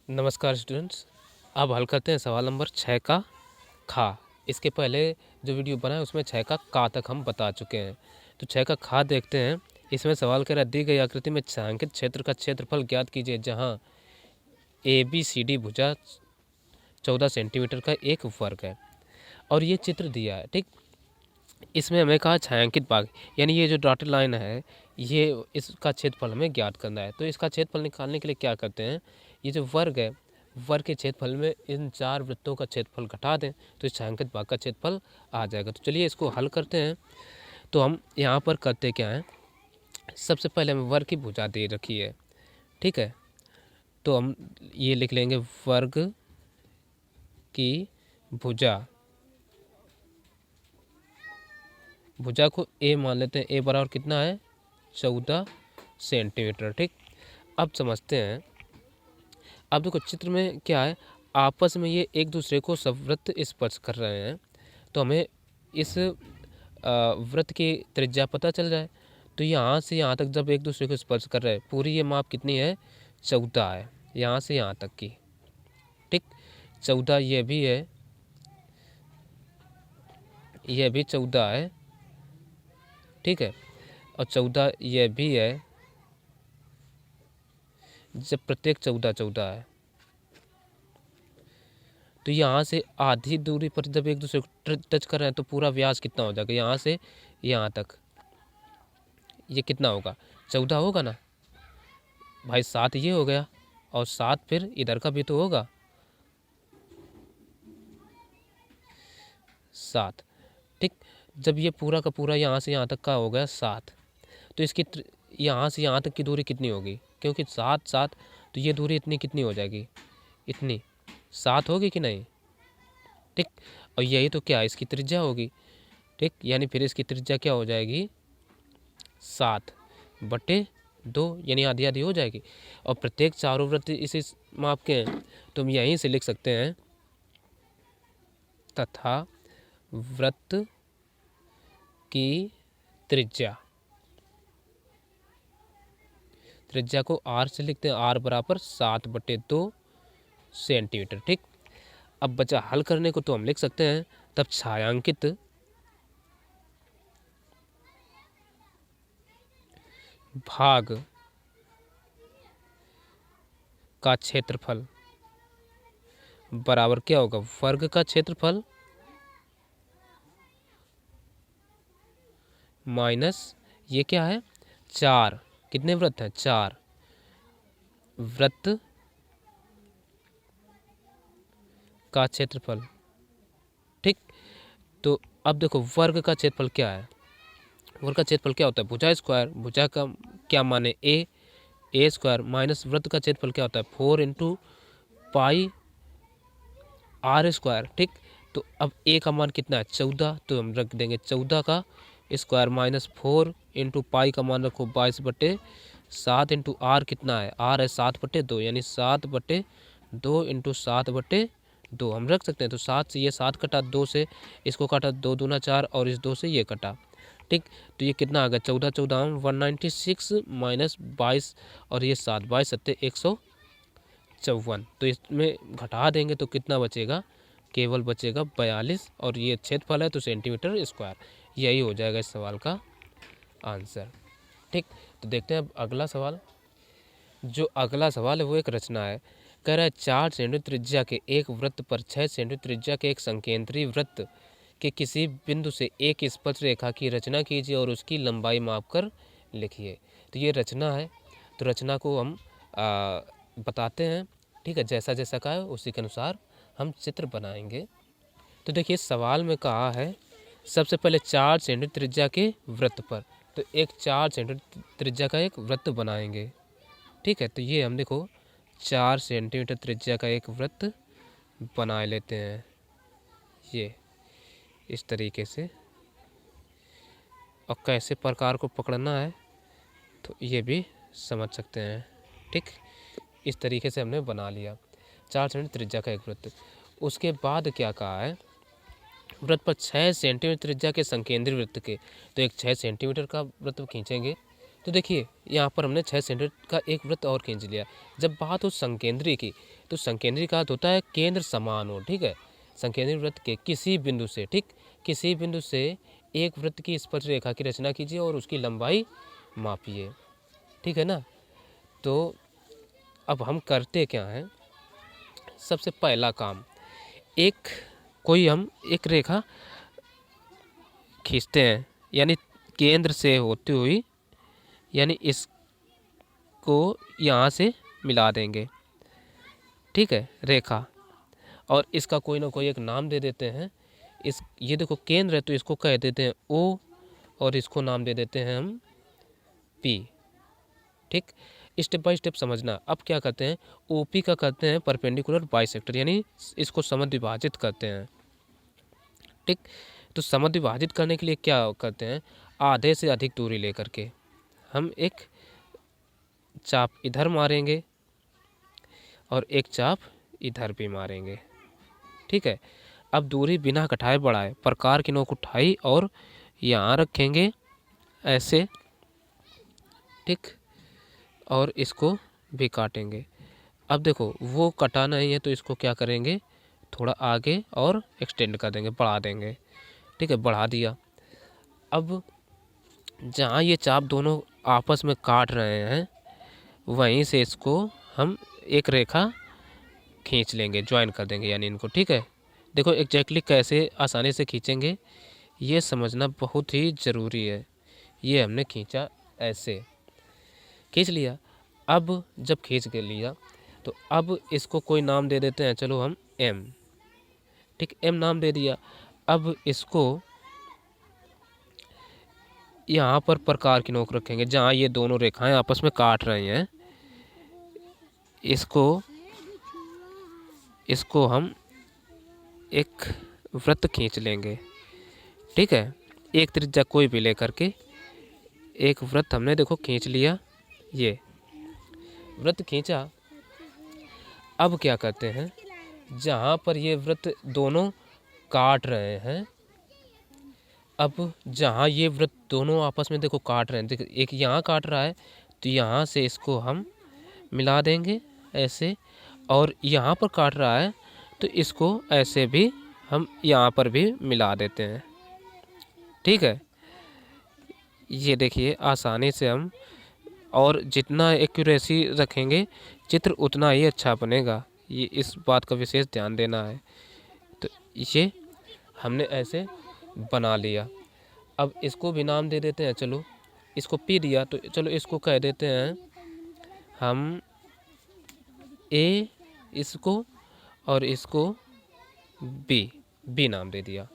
नमस्कार स्टूडेंट्स। अब हल करते हैं सवाल नंबर 6 का खा। इसके पहले जो वीडियो बना है उसमें 6 का का तक हम बता चुके हैं। तो 6 का खा देखते हैं। इसमें सवाल कह रहा है दी गई आकृति में छायांकित क्षेत्र का क्षेत्रफल ज्ञात कीजिए जहां ABCD भुजा 14 सेंटीमीटर का एक वर्ग है और ये चित्र दिया है। ठीक, इसमें हमें कहा छायांकित भाग यानी ये जो डॉटेड लाइन है ये इसका क्षेत्रफल हमें ज्ञात करना है। तो इसका क्षेत्रफल निकालने के लिए क्या करते हैं, ये जो वर्ग है वर्ग के क्षेत्रफल में इन 4 वृत्तों का क्षेत्रफल घटा दें तो इस छायांकित भाग का क्षेत्रफल आ जाएगा। तो चलिए इसको हल करते हैं। तो हम यहाँ पर करते क्या हैं, सबसे पहले हमें वर्ग की भुजा दे रखी है। ठीक है, तो हम ये लिख लेंगे वर्ग की भुजा। भुजा को ए मान लेते हैं। ए बराबर कितना है, 14 सेंटीमीटर। ठीक, अब समझते हैं। अब देखो चित्र में क्या है, आपस में ये एक दूसरे को सवृत्त स्पर्श कर रहे हैं। तो हमें इस वृत्त की त्रिज्या पता चल जाए। तो यहाँ से यहाँ तक जब एक दूसरे को स्पर्श कर रहे हैं, पूरी ये माप कितनी है, 14 है यहाँ से यहाँ तक की। ठीक, 14 ये भी है, ये भी 14 है। ठीक है, और 14 ये भी है, जब प्रत्येक 14 है तो यहाँ से आधी दूरी पर जब एक दूसरे को टच कर रहे हैं तो पूरा व्यास कितना हो जाएगा, यहाँ से यहाँ तक ये कितना होगा, 14 होगा ना भाई। 7 ये हो गया और 7 फिर इधर का भी तो होगा 7। ठीक, जब ये पूरा का पूरा यहाँ से यहाँ तक का हो गया 7, तो इसकी यहाँ से यहाँ तक की दूरी कितनी होगी, क्योंकि 7 7 तो ये दूरी इतनी कितनी हो जाएगी, इतनी 7 होगी कि नहीं। ठीक, और यही तो क्या है, इसकी त्रिज्या होगी। ठीक, यानी फिर इसकी त्रिज्या क्या हो जाएगी, 7/2 यानी आधी आधी हो जाएगी। और प्रत्येक चारों वृत्त इसी माप के हैं तो हम यहीं से लिख सकते हैं तथा वृत्त की त्रिज्या, त्रिज्या को r से लिखते हैं, r बराबर 7/2 सेंटीमीटर। ठीक, अब बचा हल करने को, तो हम लिख सकते हैं तब छायांकित भाग का क्षेत्रफल बराबर क्या होगा, वर्ग का क्षेत्रफल माइनस ये क्या है 4, कितने वृत्त हैं 4 वृत्त का क्षेत्रफल। ठीक, तो अब देखो वर्ग का क्षेत्रफल क्या है, वर्ग का क्षेत्रफल क्या होता है, भुजा स्क्वायर, भुजा का क्या माने ए स्क्वायर, माइनस वृत्त का क्षेत्रफल क्या होता है 4 × पाई r स्क्वायर। ठीक, तो अब ए का मान कितना है 14, तो हम रख देंगे 14 का स्क्वायर माइनस 4 × पाई का मान रखो 22/7 × r कितना है, r है 7/2 यानी 7/2 × 7/2 हम रख सकते हैं। तो 7 से ये 7 कटा, 2 से इसको काटा, 2 दूना 4 और इस 2 से ये कटा। ठीक, तो ये कितना आ गया 14 14 196 माइनस 22 और ये 7 22 7 154। तो इसमें घटा देंगे तो कितना बचेगा, केवल बचेगा 42 और ये क्षेत्रफल है तो सेंटीमीटर स्क्वायर। यही हो जाएगा इस सवाल का आंसर। ठीक, तो देखते हैं अब अगला सवाल। जो अगला सवाल है वो एक रचना है। कह रहा है 4 सेंटीमीटर त्रिज्या के एक वृत्त पर 6 सेंटीमीटर त्रिज्या के एक संकेंद्री वृत्त के किसी बिंदु से एक स्पर्श रेखा की रचना कीजिए और उसकी लंबाई मापकर लिखिए। तो ये रचना है, तो रचना को हम बताते हैं। ठीक है, जैसा जैसा कहा है उसी के अनुसार हम चित्र बनाएंगे। तो देखिए सवाल में कहा है सबसे पहले 4 सेंटीमीटर त्रिज्या के वृत्त पर, तो एक 4 सेंटीमीटर त्रिज्या का एक वृत्त बनाएंगे। ठीक है, तो ये हम देखो 4 सेंटीमीटर त्रिज्या का एक वृत्त बना लेते हैं ये इस तरीके से। और कैसे प्रकार को पकड़ना है तो ये भी समझ सकते हैं। ठीक, इस तरीके से हमने बना लिया 4 सेंटीमीटर त्रिज्या का एक वृत्त। उसके बाद क्या कहा है, वृत्त पर 6 सेंटीमीटर त्रिज्या के संकेंद्री वृत्त के, तो एक 6 सेंटीमीटर का वृत्त खींचेंगे। तो देखिए यहाँ पर हमने 6 सेंटीमीटर का एक वृत्त और खींच लिया। जब बात हो संकेंद्री की, तो संकेंद्री का अर्थ होता है केंद्र समान हो, ठीक है। संकेंद्री वृत्त के किसी बिंदु से, ठीक, किसी बिंदु से एक वृत्त की स्पर्श रेखा की रचना कीजिए और उसकी लंबाई मापिए, ठीक है ना। तो अब हम करते क्या हैं, सबसे पहला काम, हम एक रेखा खींचते हैं, यानी केंद्र से होती हुई, यानी इसको यहाँ से मिला देंगे, ठीक है, रेखा, और इसका कोई ना कोई एक नाम दे देते हैं। ये देखो केंद्र है तो इसको कह देते हैं O, और इसको नाम दे देते हैं हम P, ठीक। स्टेप बाय स्टेप समझना। अब क्या करते हैं, OP का करते हैं परपेंडिकुलर बाइसेक्टर, यानी इसको समद्विभाजित करते हैं, ठीक। तो समद्विभाजित करने के लिए क्या करते हैं, आधे से अधिक दूरी लेकर के हम एक चाप इधर मारेंगे और एक चाप इधर भी मारेंगे, ठीक है। अब दूरी बिना घटाए बढ़ाए प्रकार की नोक उठाई और यहाँ रखेंगे ऐसे, ठीक, और इसको भी काटेंगे। अब देखो वो कटा नहीं है तो इसको क्या करेंगे, थोड़ा आगे और एक्सटेंड कर देंगे, बढ़ा देंगे, ठीक है, बढ़ा दिया। अब जहाँ ये चाप दोनों आपस में काट रहे हैं वहीं से इसको हम एक रेखा खींच लेंगे, ज्वाइन कर देंगे यानी इनको, ठीक है। देखो एग्जैक्टली कैसे आसानी से खींचेंगे ये समझना बहुत ही ज़रूरी है। ये हमने खींचा, ऐसे खींच लिया। अब जब खींच के लिया तो अब इसको कोई नाम दे देते हैं, चलो हम M, ठीक, M नाम दे दिया। अब इसको यहाँ पर प्रकार की नोक रखेंगे जहाँ ये दोनों रेखाएं आपस में काट रही हैं, इसको हम एक वृत्त खींच लेंगे, ठीक है। एक त्रिज्या कोई भी लेकर के एक वृत्त हमने देखो खींच लिया, ये वृत्त खींचा। अब क्या करते हैं, जहाँ पर ये वृत्त दोनों काट रहे हैं, अब जहाँ ये वृत्त दोनों आपस में देखो काट रहे हैं, देखो एक यहाँ काट रहा है तो यहाँ से इसको हम मिला देंगे ऐसे, और यहाँ पर काट रहा है तो इसको ऐसे भी हम यहाँ पर भी मिला देते हैं, ठीक है। ये देखिए आसानी से हम, और जितना एक्यूरेसी रखेंगे चित्र उतना ही अच्छा बनेगा, ये इस बात का विशेष ध्यान देना है। तो ये हमने ऐसे बना लिया। अब इसको भी नाम दे देते हैं, चलो इसको P दिया तो चलो इसको कह देते हैं हम A, इसको, और इसको B नाम दे दिया,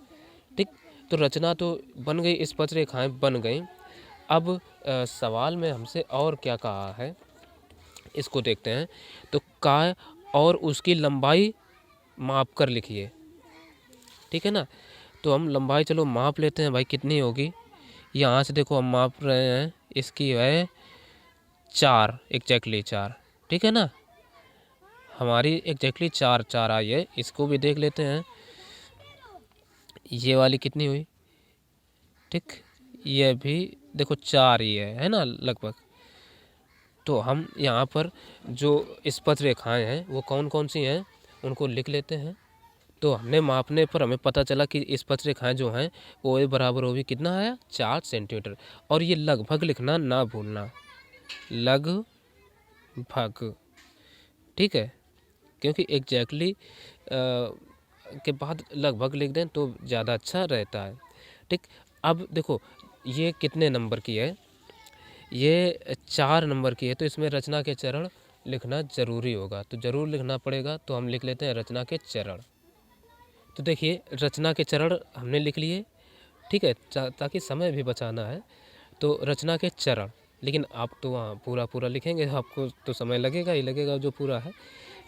ठीक। तो रचना तो बन गई, स्पर्श रेखाएं बन गई। अब सवाल में हमसे और क्या कहा है इसको देखते हैं। तो काय और उसकी लंबाई माप कर लिखिए, ठीक है ना। तो हम लंबाई चलो माप लेते हैं भाई, कितनी होगी, यहाँ से देखो हम माप रहे हैं, इसकी है 4, एग्जैक्टली 4, ठीक है ना। हमारी एग्जैक्टली 4 आई है। इसको भी देख लेते हैं, ये वाली कितनी हुई, ठीक, ये भी देखो 4 ही है ना लगभग। तो हम यहाँ पर जो स्पर्श रेखाएं हैं वो कौन कौन सी हैं उनको लिख लेते हैं। तो हमने मापने पर हमें पता चला कि स्पर्श रेखाएं जो हैं वो ए बराबर होगी, कितना आया, 4 सेंटीमीटर। और ये लगभग लिखना ना भूलना, लगभग, ठीक है, क्योंकि एग्जैक्टली के बाद लगभग लिख दें तो ज़्यादा अच्छा रहता है, ठीक। अब देखो ये कितने नंबर की है, ये 4 नंबर की है, तो इसमें रचना के चरण लिखना ज़रूरी होगा, तो ज़रूर लिखना पड़ेगा। तो हम लिख लेते हैं रचना के चरण। तो देखिए रचना के चरण हमने लिख लिए, ठीक है, ताकि समय भी बचाना है। तो रचना के चरण, लेकिन आप तो वहाँ पूरा लिखेंगे, आपको तो समय लगेगा ही लगेगा जो पूरा है।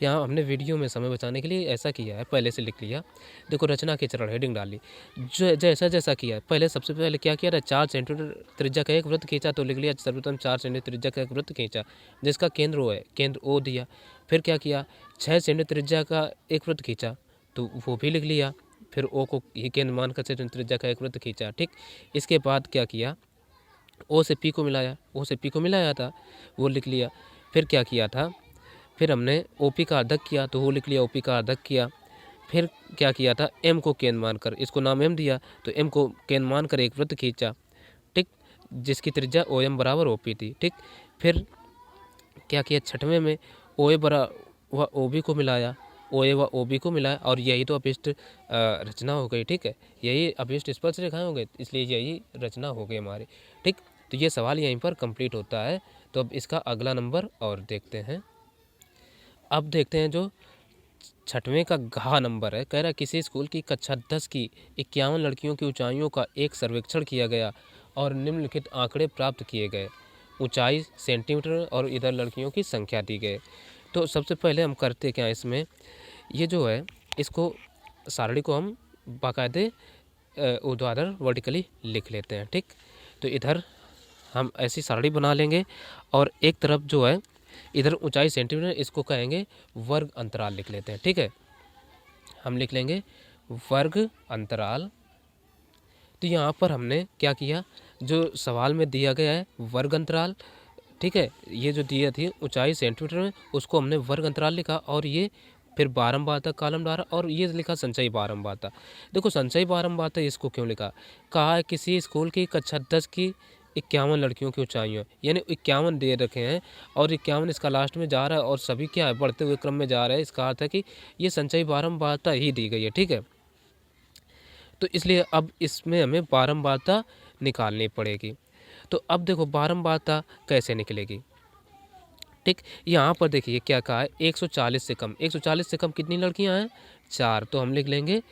यहाँ हमने वीडियो में समय बचाने के लिए ऐसा किया है, पहले से लिख लिया। देखो रचना के चरण हेडिंग डाली, जो जैसा किया है, पहले सबसे पहले क्या किया था, 4 सेंटीमीटर त्रिज्या का एक वृत्त खींचा, तो लिख लिया सर्वप्रथम 4 सेंटीमीटर त्रिज्या का एक वृत्त खींचा जिसका केंद्र O है, केंद्र O दिया। फिर क्या किया, 6 सेंटीमीटर त्रिज्या का एक वृत्त खींचा तो वो भी लिख लिया, फिर O को ही केंद्र मानकर 6 सेंटीमीटर त्रिज्या का एक वृत्त खींचा, ठीक। इसके बाद क्या किया, ओ से पी को मिलाया, ओ से पी को मिलाया था, वो लिख लिया। फिर क्या किया था, फिर हमने ओ पी का अर्धक किया तो वो लिख लिया, ओ पी का अर्धक किया। फिर क्या किया था, एम को केंद्र मानकर, इसको नाम एम दिया तो एम को केंद्र मानकर एक वृत्त खींचा, ठीक, जिसकी त्रिज्या ओ एम बराबर ओ पी थी, ठीक। फिर क्या किया, छठवें में ओ ए बरा व ओ बी को मिलाया, ओ ए व ओ बी को मिलाया, और यही तो अपशिष्ट रचना हो गई, ठीक है, यही अपशिष्ट स्पर्श रेखाएं हो गई, इसलिए यही रचना हो गई हमारी, ठीक। तो ये सवाल यहीं पर कंप्लीट होता है। तो अब इसका अगला नंबर और देखते हैं। अब देखते हैं जो छठवें का घ नंबर है, कह रहा है किसी स्कूल की कक्षा 10 की 51 लड़कियों की ऊंचाइयों का एक सर्वेक्षण किया गया और निम्नलिखित आंकड़े प्राप्त किए गए। ऊंचाई सेंटीमीटर और इधर लड़कियों की संख्या दी गई। तो सबसे पहले हम करते क्या इसमें, ये जो है इसको सारणी को हम बाकायदे ऊर्ध्वाधर वर्टिकली लिख लेते हैं, ठीक। तो इधर हम ऐसी सारणी बना लेंगे और एक तरफ जो है इधर ऊंचाई सेंटीमीटर, इसको कहेंगे वर्ग अंतराल लिख लेते हैं, ठीक है। हम लिख लेंगे वर्ग अंतराल। तो यहाँ पर हमने क्या किया, जो सवाल में दिया गया है वर्ग अंतराल, ठीक है, ये जो दिया थी ऊंचाई सेंटीमीटर में, उसको हमने वर्ग अंतराल लिखा और ये फिर बारंबारता कॉलम डाला और ये लिखा संचयी बारंबारता। देखो संचयी बारंबारता इसको क्यों लिखा, कहा है किसी स्कूल की कक्षा 10 की 51 लड़कियों की ऊंचाइयाँ, यानी 51 दे रखे हैं और 51 इसका लास्ट में जा रहा है और सभी क्या है बढ़ते हुए क्रम में जा रहे हैं, इसका अर्थ है कि ये संचयी बारंबारता ही दी गई है, ठीक है। तो इसलिए अब इसमें हमें बारंबारता निकालनी पड़ेगी। तो अब देखो बारंबारता कैसे निकलेगी, ठीक। यहाँ पर देखिए क्या कहा है, 140 से कम, 140 से कम कितनी लड़कियाँ हैं, 4, तो हम लिख लेंगे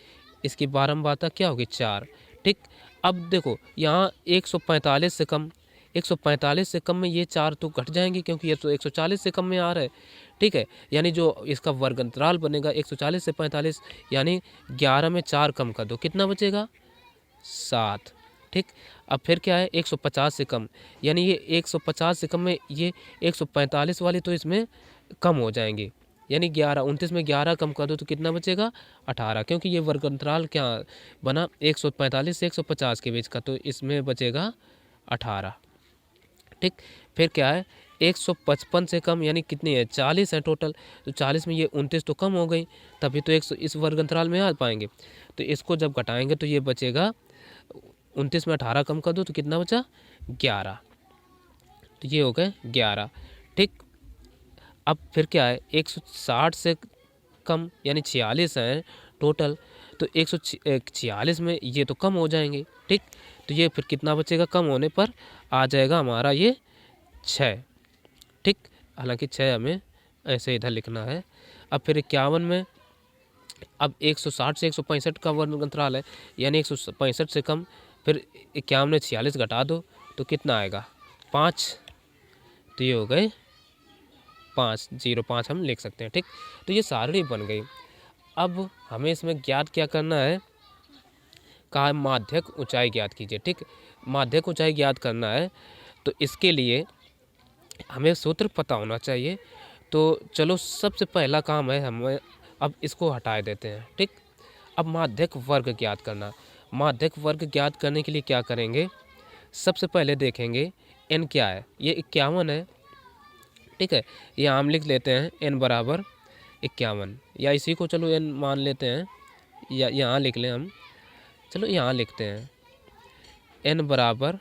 इसकी बारंबारता क्या होगी, 4, ठीक। अब देखो यहाँ 145 से कम, 145 से कम में ये 4 तो घट जाएंगे क्योंकि ये तो 140 से कम में आ रहा है, ठीक है, यानी जो इसका वर्ग अंतराल बनेगा 140 से 45, यानी 11 में 4 कम कर दो, कितना बचेगा, 7, ठीक। अब फिर क्या है 150 से कम, यानी ये 150 से कम में ये 145 वाली तो इसमें कम हो जाएंगे, यानी 11, 29 में 11 कम कर दो तो कितना बचेगा, 18, क्योंकि ये वर्ग अंतराल क्या बना 145 से 150 के बीच का, तो इसमें बचेगा 18, ठीक। फिर क्या है 155 से कम, यानी कितनी है, 40 है टोटल, तो 40 में ये 29 तो कम हो गई, तभी तो 100 इस वर्ग अंतराल में आ पाएंगे। तो इसको जब घटाएंगे तो ये बचेगा 29 में 18 कम कर दो तो कितना बचा, 11, तो ये हो गए 11, ठीक। अब फिर क्या है 160 से कम, यानी 46 हैं टोटल, तो 146 में ये तो कम हो जाएंगे, ठीक। तो ये फिर कितना बचेगा, कम होने पर आ जाएगा हमारा ये 6, ठीक। हालांकि 6 हमें ऐसे इधर लिखना है। अब फिर 51 में, अब 160 से 165 का वर्ग अंतराल है, यानी 165 से कम, फिर 51 में 46 घटा दो तो कितना आएगा, 5, तो ये हो गए 5, 0, 5 हम लिख सकते हैं, ठीक। तो ये सारणी बन गई। अब हमें इसमें ज्ञात क्या करना है, कहा माध्यक ऊंचाई ज्ञात कीजिए, ठीक। माध्यक ऊंचाई ज्ञात करना है तो इसके लिए हमें सूत्र पता होना चाहिए। तो चलो सबसे पहला काम है हमें, अब इसको हटा देते हैं, ठीक। अब माध्यक वर्ग ज्ञात करना, माध्यक वर्ग ज्ञात करने के लिए क्या करेंगे, सबसे पहले देखेंगे n क्या है, ये 51 है, ठीक है, ये हम लिख लेते हैं n बराबर 51, या इसी को चलो n मान लेते हैं, या यहाँ लिख लें हम, चलो यहाँ लिखते हैं n बराबर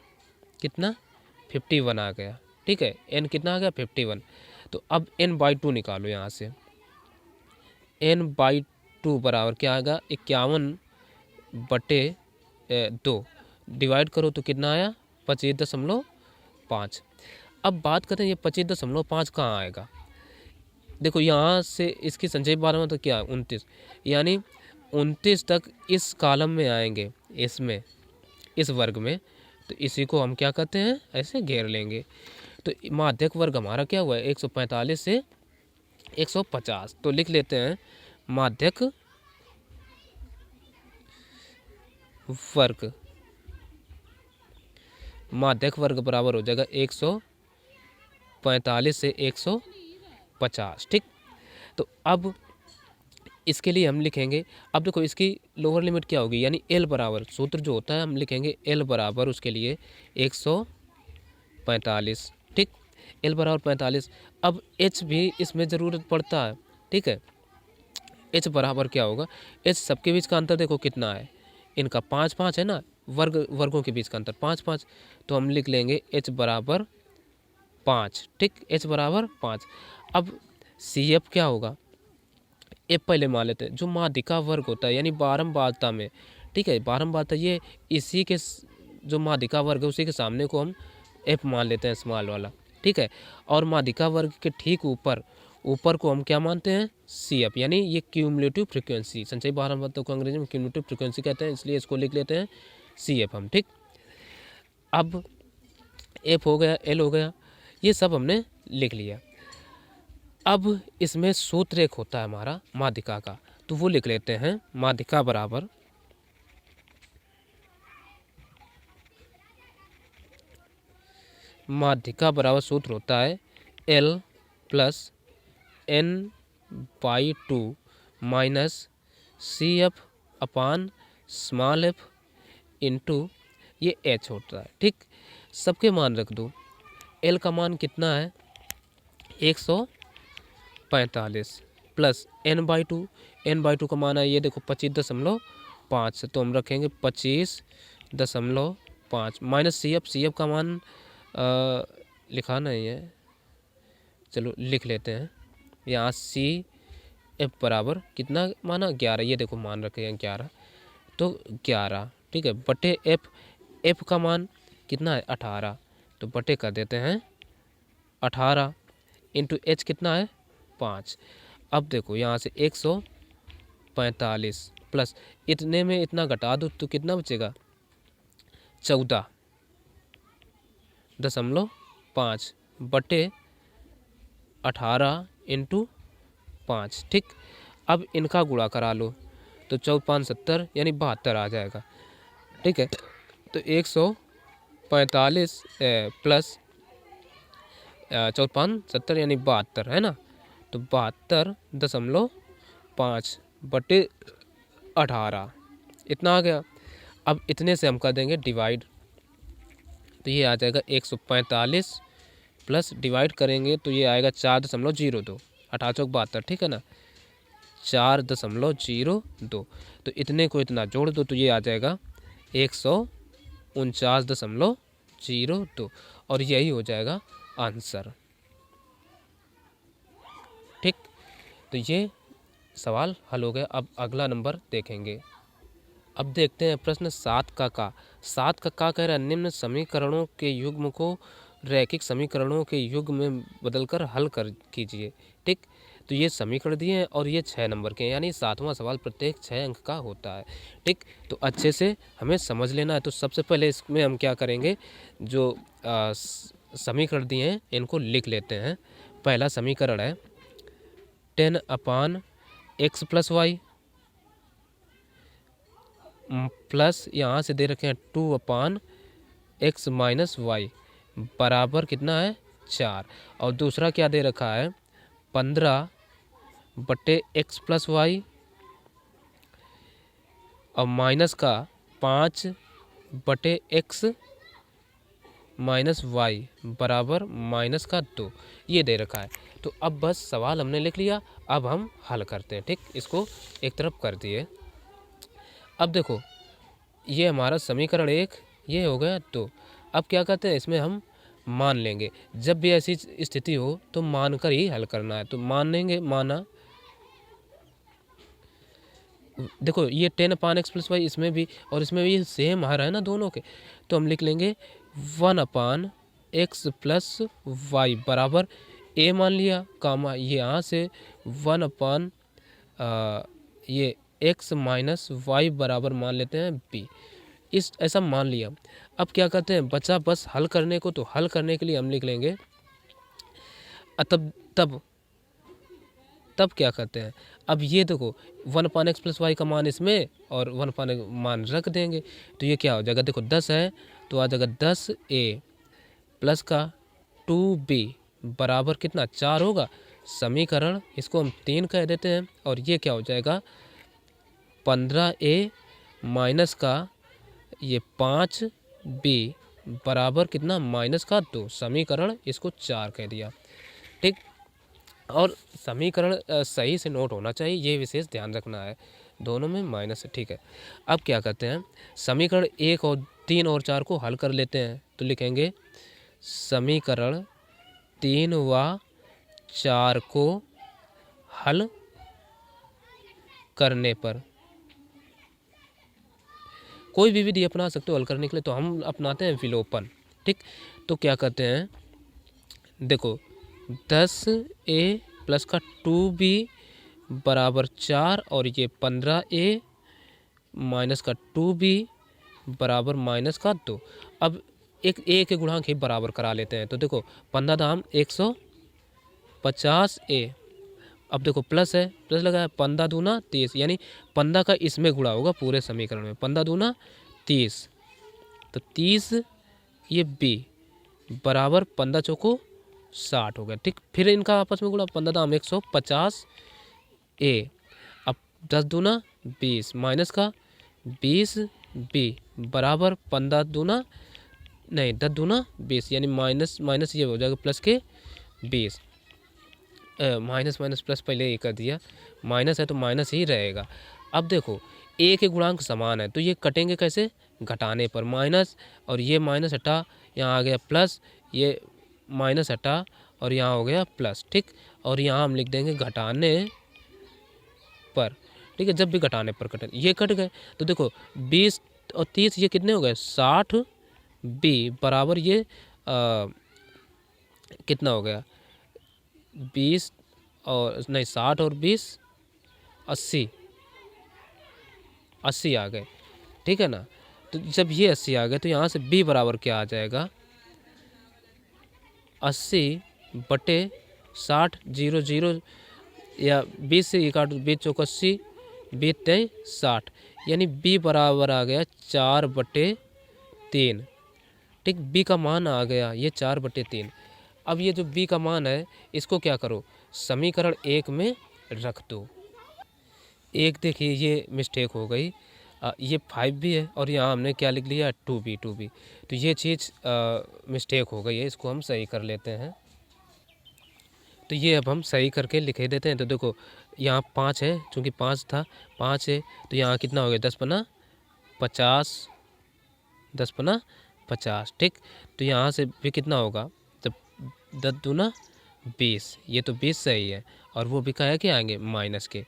कितना, 51 आ गया, ठीक है, n कितना आ गया, 51। तो अब n/2 निकालो यहाँ से, n/2 बराबर क्या आएगा, 51/2 डिवाइड करो तो कितना आया, 25.5। अब बात करते हैं ये 25.5 कहाँ आएगा, देखो यहाँ से इसकी संचयी बारह तो क्या 29, यानी 29 तक इस कॉलम में आएंगे, इसमें इस वर्ग में, तो इसी को हम क्या करते हैं ऐसे घेर लेंगे। तो माध्यक वर्ग हमारा क्या हुआ है, 145 से 150, तो लिख लेते हैं माध्यक वर्ग, माध्यक वर्ग बराबर हो जाएगा 145 से 150, ठीक। तो अब इसके लिए हम लिखेंगे, अब देखो इसकी लोअर लिमिट क्या होगी, यानी L बराबर, सूत्र जो होता है हम लिखेंगे L बराबर उसके लिए 150 45, ठीक, L बराबर 45। अब H भी इसमें ज़रूरत पड़ता है, ठीक है। H बराबर क्या होगा, H सबके बीच का अंतर देखो कितना है, इनका 5-5 है ना, वर्गों के बीच का अंतर 5-5, तो हम लिख लेंगे H बराबर 5, ठीक, H बराबर 5। अब CF क्या होगा, F पहले मान लेते हैं, जो माध्यिका वर्ग होता है यानी बारंबारता में, ठीक है, बारंबारता ये इसी के जो माध्यिका वर्ग है उसी के सामने को हम F मान लेते हैं, स्मॉल वाला, ठीक है। और माध्यिका वर्ग के ठीक ऊपर को हम क्या मानते हैं, CF, यानी ये क्यूमुलेटिव फ्रीक्वेंसी, संचयी बारंबारता को अंग्रेजी में क्यूमुलेटिव फ्रीक्वेंसी कहते हैं, इसलिए इसको लिख लेते हैं CF हम, ठीक। अब F हो गया, L हो गया, ये सब हमने लिख लिया। अब इसमें सूत्र एक होता है हमारा माध्यिका का, तो वो लिख लेते हैं, माध्यिका बराबर सूत्र होता है L plus N/2 minus CF अपान स्मॉल f इंटू ये H होता है, ठीक। सबके मान रख दो, L का मान कितना है 145 प्लस N/2 का मान है ये देखो 25.5, तो हम रखेंगे 25.5 माइनस CF का मान लिखा नहीं है, चलो लिख लेते हैं, यहाँ CF बराबर कितना माना 11, ये देखो मान रखे हैं 11, तो 11, ठीक है, बटे F का मान कितना है 18, तो बटे कर देते हैं 18 इंटू H कितना है 5। अब देखो यहाँ से 145 प्लस इतने में इतना घटा दो तो कितना बचेगा 14.5 बटे 18 इंटू 5, ठीक। अब इनका गुणा करा लो तो 14×5 = यानी 72 आ जाएगा, ठीक है। तो 145 प्लस 14×5 यानी 72 है ना, तो 72.5 बटे 18 इतना आ गया। अब इतने से हम कर देंगे डिवाइड, तो ये आ जाएगा 145 प्लस डिवाइड करेंगे तो ये आएगा 4.02, 18×72, ठीक है ना, 4.02, तो इतने को इतना जोड़ दो तो ये आ जाएगा 149.02, और यही हो जाएगा आंसर, ठीक। तो ये सवाल हल हो गया। अब अगला नंबर देखेंगे। अब देखते हैं प्रश्न 7 का कह रहा है, निम्न समीकरणों के युग्म को रैखिक समीकरणों के युग्म में बदलकर हल कीजिए, ठीक। तो ये समीकरण दिए हैं और ये 6 नंबर के हैं, यानी 7वां सवाल प्रत्येक 6 अंक का होता है, ठीक। तो अच्छे से हमें समझ लेना है। तो सबसे पहले इसमें हम क्या करेंगे, जो समीकरण दिए हैं इनको लिख लेते हैं। पहला समीकरण है 10/x + y प्लस यहाँ से दे रखे हैं 2/x - y बराबर कितना है 4, और दूसरा क्या दे रखा है 15/x + y और माइनस का 5/x - y बराबर -2, ये दे रखा है। तो अब बस सवाल हमने लिख लिया, अब हम हल करते हैं, ठीक। इसको एक तरफ कर दिए। अब देखो ये हमारा समीकरण 1 ये हो गया 2। अब क्या करते हैं, इसमें हम मान लेंगे। जब भी ऐसी स्थिति हो तो मानकर ही हल करना है, तो मान लेंगे, माना देखो ये 10/x + y इसमें भी और इसमें भी सेम आ रहा है ना दोनों के, तो हम लिख लेंगे 1/x + y बराबर a मान लिया, कामा ये यहाँ से 1/ ये x - y बराबर मान लेते हैं b, इस ऐसा मान लिया। अब क्या करते हैं, बचा बस हल करने को, तो हल करने के लिए हम लिख लेंगे तब क्या करते हैं, अब ये देखो 1/x + y का मान इसमें और 1 मान रख देंगे, तो ये क्या हो जाएगा, देखो 10 है तो आ जाएगा 10a प्लस का 2b बराबर कितना 4 होगा। समीकरण इसको हम 3 कह देते हैं, और ये क्या हो जाएगा 15a माइनस का ये 5b बराबर कितना, माइनस का 2। समीकरण इसको 4 कह दिया। ठीक, और समीकरण सही से नोट होना चाहिए, ये विशेष ध्यान रखना है, दोनों में माइनस है। ठीक है, अब क्या करते हैं, समीकरण 1 और 3 और 4 को हल कर लेते हैं। तो लिखेंगे समीकरण 3 व 4 को हल करने पर, कोई भी विधि अपना सकते हो हल करने के लिए, तो हम अपनाते हैं विलोपन। ठीक, तो क्या करते हैं, देखो 10a प्लस का 2b बराबर 4 और ये 15a माइनस का 2b बराबर माइनस का 2। अब एक a के गुणांक ही बराबर करा लेते हैं। तो देखो 15 दाम 150a, अब देखो प्लस है, प्लस लगाया, 15 दूना 30, यानी 15 का इसमें गुणा होगा पूरे समीकरण में, 15 दूना 30, तो 30 ये b बराबर 15 चौको 60 हो गया। ठीक, फिर इनका आपस में गुणा, 15 दाम 150 a, अब 10 दूना 20 माइनस का 20 b बराबर 15 दूना नहीं 10 दूना 20, यानी माइनस माइनस ये हो जाएगा प्लस के 20, माइनस माइनस प्लस पहले ये कर दिया, माइनस है तो माइनस ही रहेगा। अब देखो a के गुणांक समान है तो ये कटेंगे कैसे, घटाने पर, माइनस और ये माइनस हटा, यहाँ आ गया प्लस, ये माइनस हटा और यहाँ हो गया प्लस। ठीक, और यहाँ हम लिख देंगे घटाने पर। ठीक है, जब भी घटाने पर कटे, ये कट गए तो देखो 20 और 30 ये कितने हो गए, 60 b बराबर ये कितना हो गया, 20 और नहीं 60 और 20 80 80 आ गए। ठीक है ना, तो जब ये 80 आ गए तो यहाँ से b बराबर क्या आ जाएगा, 80 बटे 60, 0 0 या 20 से ये काट, 20 चौक 80, 20 तेई 60, यानी b बराबर आ गया 4/3। ठीक, b का मान आ गया ये 4/3। अब ये जो b का मान है इसको क्या करो, समीकरण 1 में रख दो। एक देखिए ये मिस्टेक हो गई, ये 5 भी है और यहाँ हमने क्या लिख लिया 2b, तो ये चीज़ मिस्टेक हो गई है, इसको हम सही कर लेते हैं। तो ये अब हम सही करके लिखे देते हैं। तो देखो यहाँ 5 है, चूँकि 5 था, 5 है तो यहाँ कितना हो गया, 10 पन्ना 50, 10 पन्ना 50। ठीक, तो यहाँ से भी कितना होगा, जब 10 दूना 20, ये तो 20 सही है और वो भी क्या है कि आएंगे माइनस के।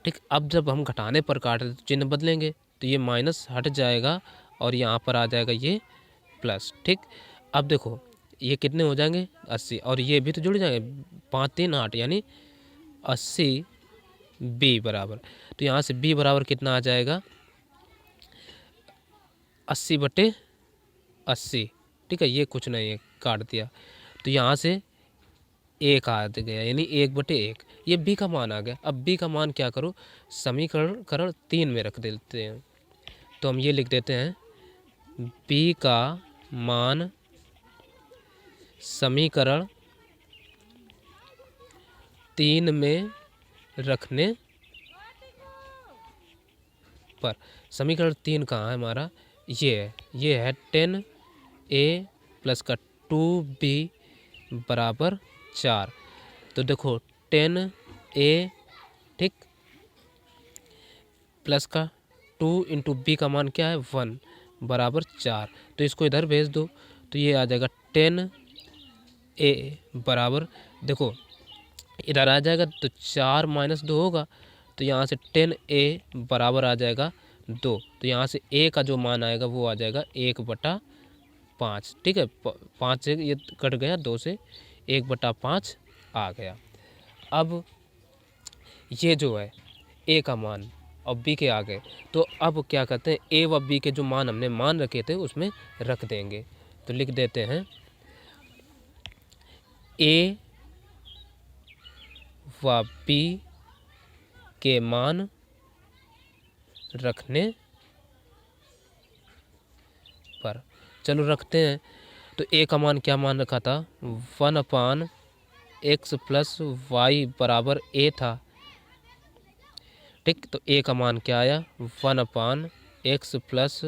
ठीक, अब जब हम घटाने पर काट तो चिन्ह बदलेंगे तो ये माइनस हट जाएगा और यहाँ पर आ जाएगा ये प्लस। ठीक, अब देखो ये कितने हो जाएंगे 80 और ये भी तो जुड़ जाएंगे, 5 3 8 यानी 80 b बराबर, तो यहाँ से b बराबर कितना आ जाएगा 80/80। ठीक है, ये कुछ नहीं है, काट दिया तो यहाँ से 1 आ गया, यानी 1/1, ये b का मान आ गया। अब b का मान क्या करो, समीकरण 3 में रख देते हैं। तो हम ये लिख देते हैं b का मान समीकरण 3 में रखने पर, समीकरण 3 कहाँ है हमारा, ये है 10a प्लस का 2b बराबर 4। तो देखो 10a ठीक प्लस का 2 इंटू b का मान क्या है 1 बराबर 4, तो इसको इधर भेज दो तो ये आ जाएगा 10a बराबर, देखो इधर आ जाएगा तो 4 - 2 होगा, तो यहाँ से 10a बराबर आ जाएगा 2, तो यहाँ से a का जो मान आएगा वो आ जाएगा 1/5। ठीक है, 5 से ये कट गया, 2 से 1/5 आ गया। अब ये जो है a का मान और b के आ गए, तो अब क्या करते हैं a व b के जो मान हमने मान रखे थे उसमें रख देंगे। तो लिख देते हैं a व b के मान रखने पर, चलो रखते हैं। तो a का मान क्या मान रखा था 1/x प्लस वाई बराबर a था। ठीक, तो a का मान क्या आया 1/x प्लस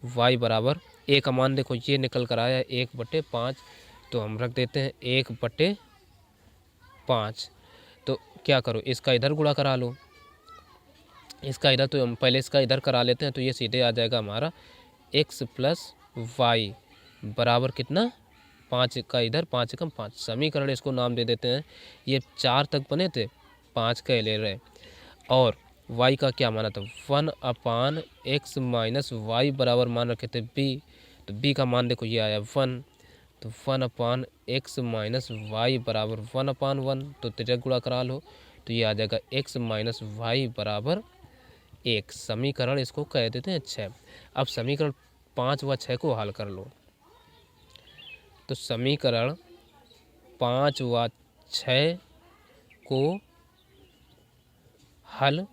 वाई बराबर ए का मान देखो ये निकल कर आया 1/5, तो हम रख देते हैं 1/5। तो क्या करो, इसका इधर गुणा करा लो, इसका इधर, तो हम पहले इसका इधर करा लेते हैं, तो ये सीधे आ जाएगा हमारा x + y बराबर कितना, 5 का इधर 5 एकम 5। समीकरण इसको नाम दे देते हैं, ये 4 तक बने थे, 5 का ले रहे। और y का क्या माना था, 1/x - y बराबर मान रखे थे b, तो b का मान देखो ये आया 1, तो 1/x - y बराबर 1/1, तो तिर्यक गुणा करा लो, तो ये आ जाएगा x - y बराबर 1। समीकरण इसको कह देते हैं 6। अब समीकरण 5 व 6 को हल कर लो, तो समीकरण 5 व 6 को हल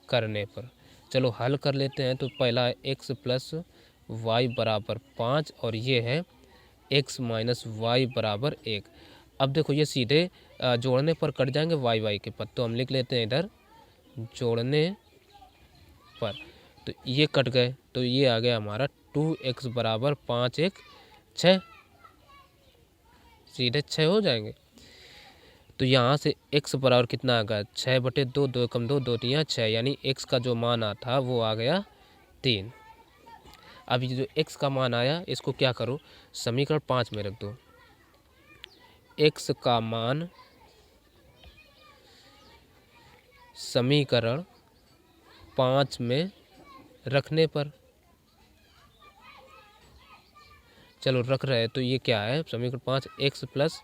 करने पर, चलो हल कर लेते हैं। तो पहला है x + y बराबर 5 और ये है x - y बराबर 1। अब देखो ये सीधे जोड़ने पर कट जाएंगे y के पद, तो हम लिख लेते हैं इधर जोड़ने पर, तो ये कट गए, तो ये आ गया हमारा 2x बराबर 5 1 6, सीधे 6 हो जाएंगे। तो यहाँ से x बराबर कितना आ गया, 6/2, 2 एकम 2, 2 तिया 6, यानी x का जो मान आता था वो आ गया 3। अब ये जो x का मान आया इसको क्या करो, समीकरण 5 में रख दो। x का मान समीकरण 5 में रखने पर, चलो रख रहे हैं, तो ये क्या है, समीकरण 5 x +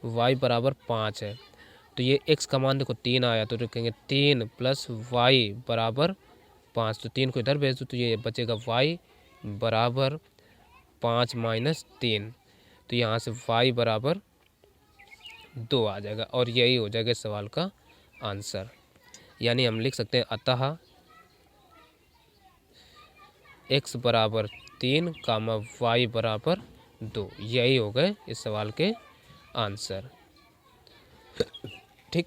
y बराबर 5 है, तो ये x का मान देखो 3 आया, तो रखेंगे 3 + y बराबर 5, तो 3 को इधर भेज दो, तो ये बचेगा y बराबर 5 - 3, तो यहाँ से y बराबर 2 आ जाएगा, और यही हो जाएगा सवाल का आंसर। यानी हम लिख सकते हैं अतः x बराबर 3, y बराबर 2, यही हो गए इस सवाल के आंसर। ठीक,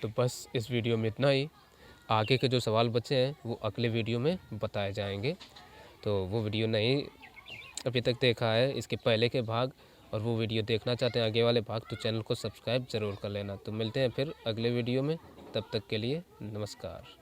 तो बस इस वीडियो में इतना ही। आगे के जो सवाल बचे हैं वो अगले वीडियो में बताए जाएंगे, तो वो वीडियो नहीं अभी तक देखा है इसके पहले के भाग, और वो वीडियो देखना चाहते हैं आगे वाले भाग, तो चैनल को सब्सक्राइब ज़रूर कर लेना। तो मिलते हैं फिर अगले वीडियो में, तब तक के लिए नमस्कार।